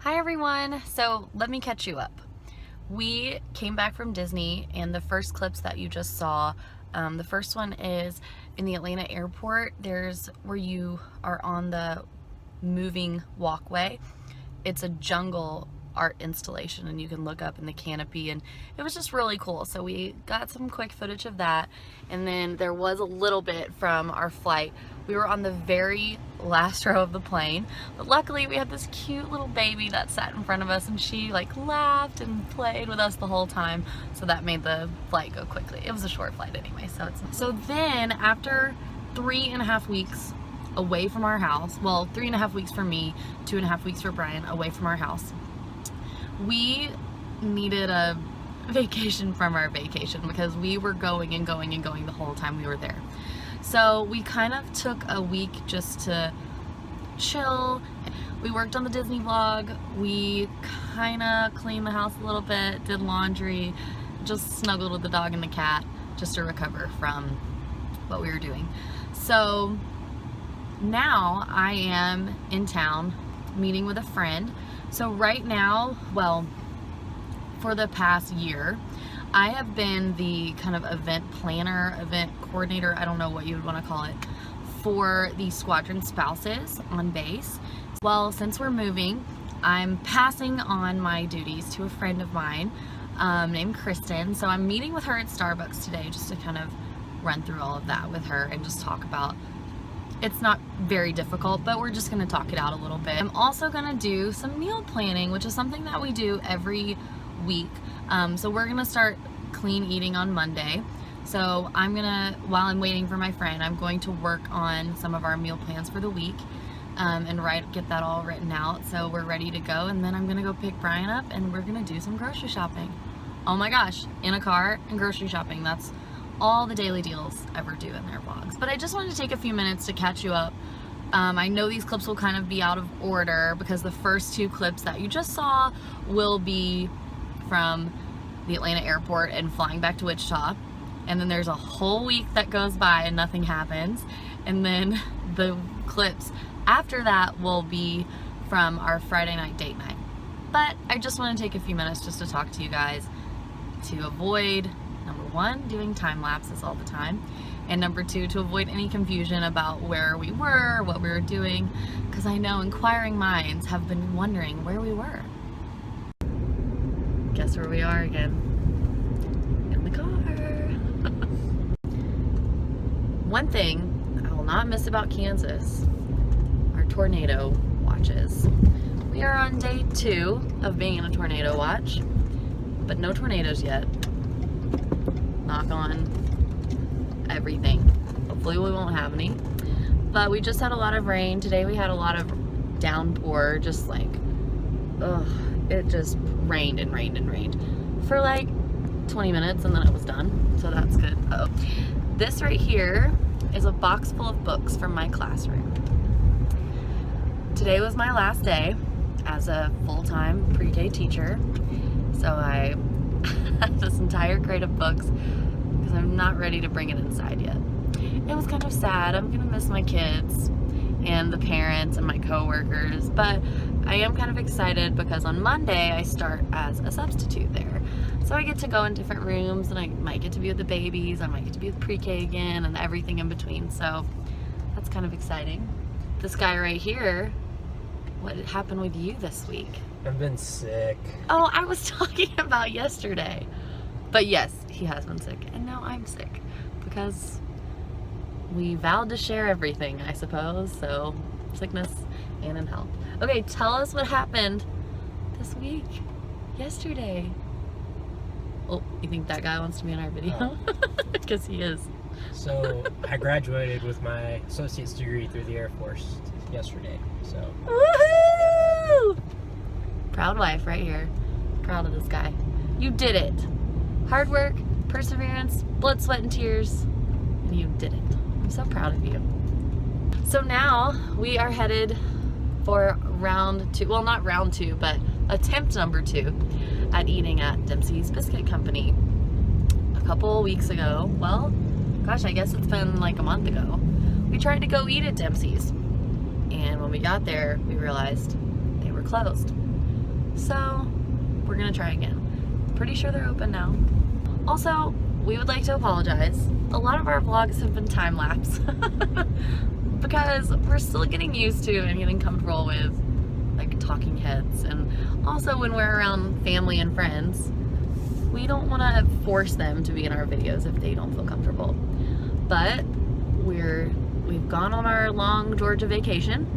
Hi everyone! So let me catch you up. We came back from Disney and the first clips that you just saw, the first one is in the Atlanta airport. There's where you are on the moving walkway. It's a jungle art installation and you can look up in the canopy, and it was just really cool. So we got some quick footage of that, and then there was a little bit from our flight. We were on the very last row of the plane, but luckily we had this cute little baby that sat in front of us, and she like laughed and played with us the whole time, so that made the flight go quickly. It was a short flight anyway, so then after 3.5 weeks away from our house, well, 3.5 weeks for me, 2.5 weeks for Brian, away from our house, we needed a vacation from our vacation because we were going and going and going the whole time we were there. So we kind of took a week just to chill. We worked on the Disney vlog, we kind of cleaned the house a little bit, did laundry, just snuggled with the dog and the cat just to recover from what we were doing. So now I am in town meeting with a friend. So right now, well, for the past year, I have been the kind of event planner, event coordinator, I don't know what you would want to call it, for the squadron spouses on base. Well, since we're moving, I'm passing on my duties to a friend of mine named Kristen. So I'm meeting with her at Starbucks today just to kind of run through all of that with her and just talk about. It's not very difficult, but we're just gonna talk it out a little bit. I'm also gonna do some meal planning, which is something that we do every week. So we're gonna start clean eating on Monday. So I'm gonna, while I'm waiting for my friend, I'm going to work on some of our meal plans for the week and get that all written out so we're ready to go. And then I'm gonna go pick Brian up and we're gonna do some grocery shopping. Oh my gosh, in a car and grocery shopping. That's all the daily deals ever do in their vlogs. But I just wanted to take a few minutes to catch you up. I know these clips will kind of be out of order because the first two clips that you just saw will be from the Atlanta airport and flying back to Wichita. And then there's a whole week that goes by and nothing happens. And then the clips after that will be from our Friday night date night. But I just want to take a few minutes just to talk to you guys to avoid, number one, doing time lapses all the time, and number two, to avoid any confusion about where we were, what we were doing, because I know inquiring minds have been wondering where we were. Guess where we are again? In the car. One thing I will not miss about Kansas are tornado watches. We are on day 2 of being in a tornado watch, but no tornadoes yet. Knock on everything. Hopefully we won't have any. But we just had a lot of rain. Today we had a lot of downpour, just like, ugh, it just rained and rained and rained for like 20 minutes and then it was done. So that's good. Oh, this right here is a box full of books from my classroom. Today was my last day as a full-time pre-K teacher. So I have this entire crate of books because I'm not ready to bring it inside yet. It was kind of sad. I'm gonna miss my kids and the parents and my co-workers, but I am kind of excited because on Monday I start as a substitute there. So I get to go in different rooms and I might get to be with the babies, I might get to be with pre-K again and everything in between. So that's kind of exciting. This guy right here, what happened with you this week? I've been sick. Oh, I was talking about yesterday. But yes, he has been sick. And now I'm sick. Because we vowed to share everything, I suppose. So, sickness and in health. Okay, tell us what happened this week. Yesterday. Oh, you think that guy wants to be in our video? Because he is. So, I graduated with my associate's degree through the Air Force yesterday. So. Woohoo! Proud wife right here. Proud of this guy. You did it. Hard work, perseverance, blood, sweat, and tears, and you did it. I'm so proud of you. So now we are headed for round 2. Well, not round 2, but attempt number 2 at eating at Dempsey's Biscuit Company. A couple weeks ago, well, gosh, I guess it's been like a month ago, we tried to go eat at Dempsey's. And when we got there, we realized they were closed. So we're gonna try again. Pretty sure they're open now. Also, we would like to apologize. A lot of our vlogs have been time-lapse because we're still getting used to and getting comfortable with like talking heads, and also when we're around family and friends, we don't want to force them to be in our videos if they don't feel comfortable. But we've gone on our long Georgia vacation.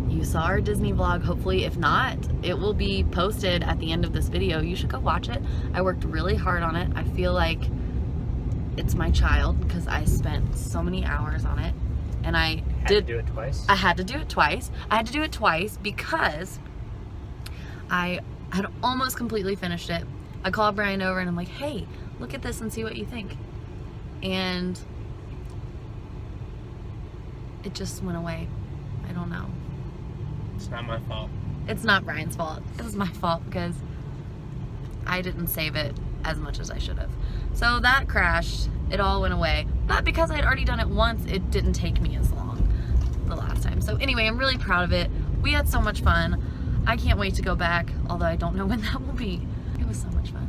You saw our Disney vlog. Hopefully, if not, it will be posted at the end of this video. You should go watch it. I worked really hard on it. I feel like it's my child because I spent so many hours on it, and I had to do it twice. I had to do it twice. I had to do it twice because I had almost completely finished it. I called Brian over and I'm like, hey, look at this and see what you think. And it just went away. I don't know. It's not my fault. It's not Brian's fault. It was my fault because I didn't save it as much as I should have. So that crashed. It all went away. But because I'd already done it once, it didn't take me as long the last time. So anyway, I'm really proud of it. We had so much fun. I can't wait to go back, although I don't know when that will be. It was so much fun.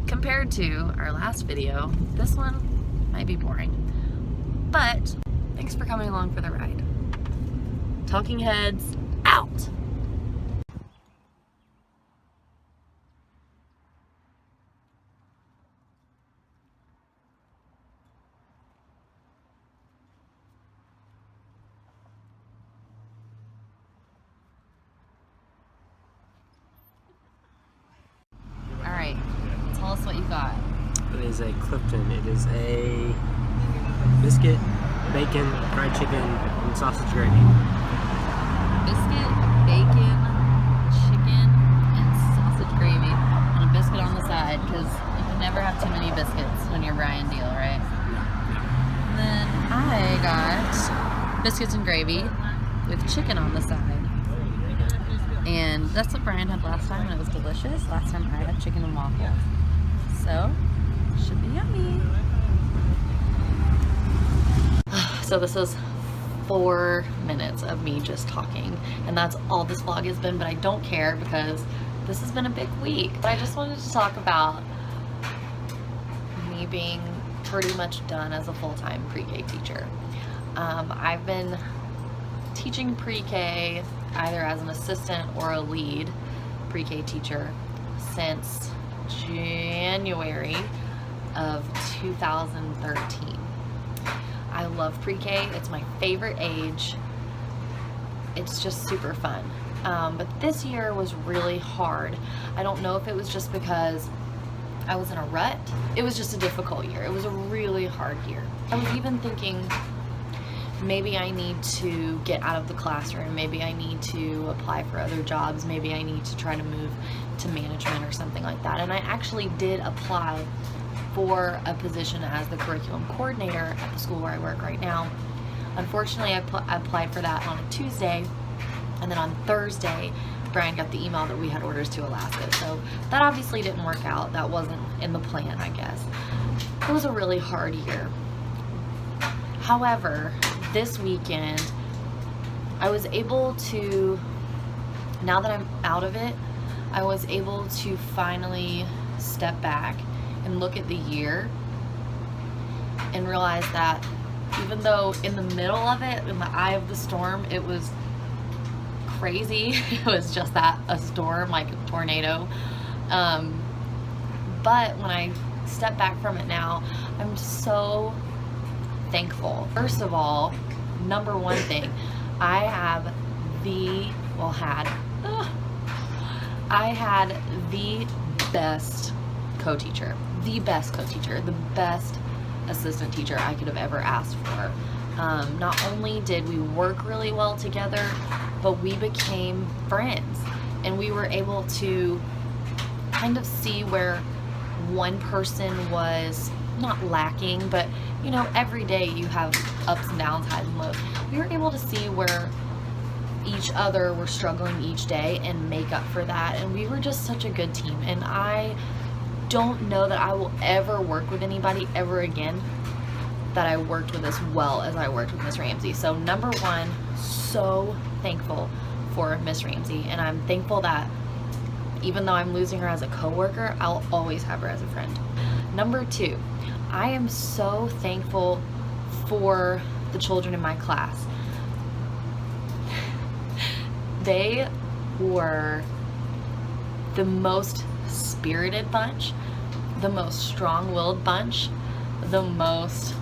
Compared to our last video, this one might be boring. But thanks for coming along for the ride. Talking Heads out! Alright, tell us what you got. It is a Clifton. It is a biscuit, bacon, fried chicken, and sausage gravy. Biscuit, bacon, chicken, and sausage gravy. And a biscuit on the side, because you can never have too many biscuits when you're Brian Deal, right? And then I got biscuits and gravy with chicken on the side. And that's what Brian had last time, and it was delicious. Last time I had chicken and waffles. So, should be yummy. So this is 4 minutes of me just talking, and that's all this vlog has been, but I don't care because this has been a big week. But I just wanted to talk about me being pretty much done as a full-time pre-K teacher. I've been teaching pre-K either as an assistant or a lead pre-K teacher since January of 2013. I love pre-K. It's my favorite age. It's just super fun. But this year was really hard. I don't know if it was just because I was in a rut. It was just a difficult year. It was a really hard year. I was even thinking maybe I need to get out of the classroom. Maybe I need to apply for other jobs. Maybe I need to try to move to management or something like that. And I actually did apply for a position as the curriculum coordinator at the school where I work right now. Unfortunately, I applied for that on a Tuesday, and then on Thursday, Brian got the email that we had orders to Alaska. So that obviously didn't work out. That wasn't in the plan, I guess. It was a really hard year. However, this weekend, I was able to, now that I'm out of it, I was able to finally step back and look at the year and realize that even though in the middle of it, in the eye of the storm, it was crazy. It was just that, a storm, like a tornado. But when I step back from it now, I'm so thankful. First of all, number one thing, I had the best co-teacher, the best assistant teacher I could have ever asked for. Not only did we work really well together, but we became friends, and we were able to kind of see where one person was not lacking, but you know, every day you have ups and downs, highs and lows. We were able to see where each other were struggling each day and make up for that, and we were just such a good team. And I don't know that I will ever work with anybody ever again that I worked with as well as I worked with Miss Ramsey. So number one, so thankful for Miss Ramsey, and I'm thankful that Even though I'm losing her as a coworker, I'll always have her as a friend. Number 2, I am so thankful for the children in my class. They were the most spirited bunch, the most strong-willed bunch, the most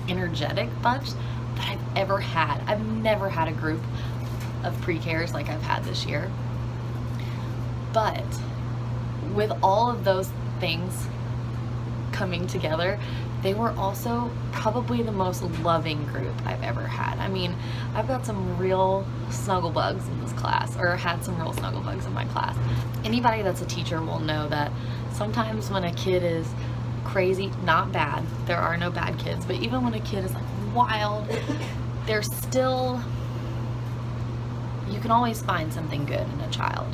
energetic bunch that I've ever had. I've never had a group of pre-Kers like I've had this year. But with all of those things coming together, they were also probably the most loving group I've ever had. I mean, I've got some real snuggle bugs in this class, or had some real snuggle bugs in my class. Anybody that's a teacher will know that sometimes when a kid is crazy, not bad, there are no bad kids, but even when a kid is like wild, there's still, you can always find something good in a child.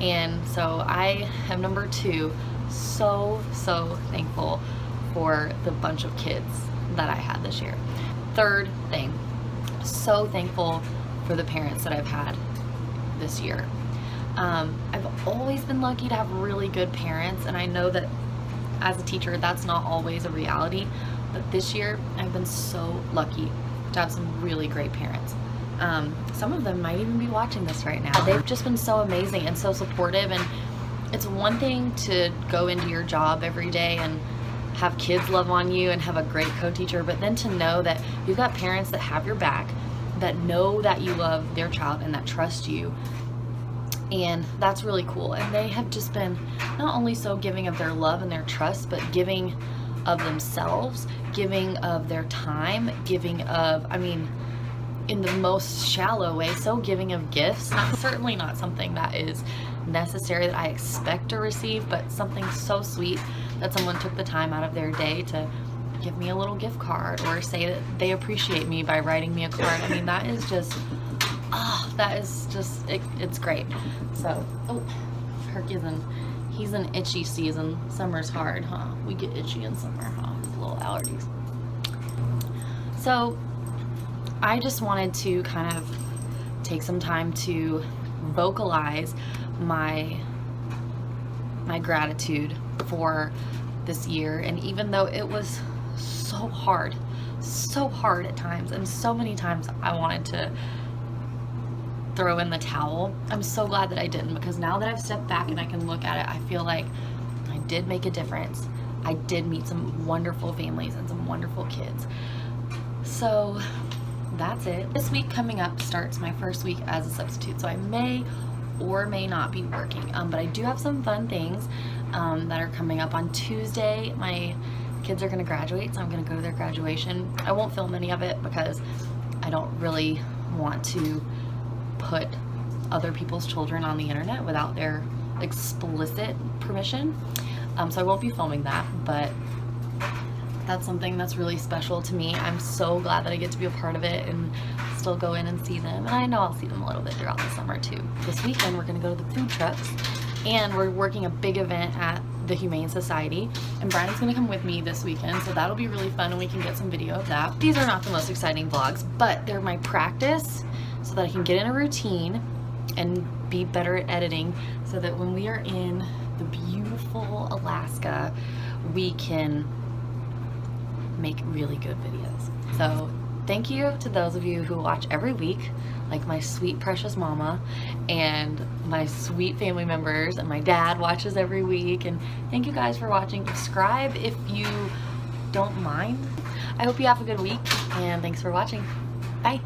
And so I am number 2, so thankful for the bunch of kids that I had this year. Third thing, so thankful for the parents that I've had this year. I've always been lucky to have really good parents, and I know that as a teacher that's not always a reality, but this year I've been so lucky to have some really great parents. Some of them might even be watching this right now. They've just been so amazing and so supportive, and it's one thing to go into your job every day and have kids love on you and have a great co-teacher, but then to know that you've got parents that have your back, that know that you love their child and that trust you, and that's really cool. And they have just been not only so giving of their love and their trust, but giving of themselves, giving of their time, giving of, I mean, in the most shallow way, so giving of gifts. Certainly not something that is necessary that I expect to receive, but something so sweet that someone took the time out of their day to give me a little gift card or say that they appreciate me by writing me a card. I mean, that is just, that is just, it's great. So, Herc he's in itchy season. Summer's hard, huh? We get itchy in summer, huh? Little allergies. So, I just wanted to kind of take some time to vocalize my gratitude for this year. And even though it was so hard at times, and so many times I wanted to throw in the towel, I'm so glad that I didn't, because now that I've stepped back and I can look at it, I feel like I did make a difference. I did meet some wonderful families and some wonderful kids. So that's it. This week coming up starts my first week as a substitute, so I may or may not be working, but I do have some fun things that are coming up. On Tuesday, my kids are going to graduate, so I'm going to go to their graduation. I won't film any of it because I don't really want to put other people's children on the internet without their explicit permission, so I won't be filming that, but that's something that's really special to me. I'm so glad that I get to be a part of it and still go in and see them. And I know I'll see them a little bit throughout the summer too. This weekend we're gonna go to the food trucks, and we're working a big event at the Humane Society, and Brian's gonna come with me this weekend, so that'll be really fun and we can get some video of that. These are not the most exciting vlogs, but they're my practice so that I can get in a routine and be better at editing, so that when we are in the beautiful Alaska, we can make really good videos. So thank you to those of you who watch every week, like my sweet precious mama and my sweet family members, and my dad watches every week, and thank you guys for watching. Subscribe if you don't mind. I hope you have a good week, and thanks for watching. Bye.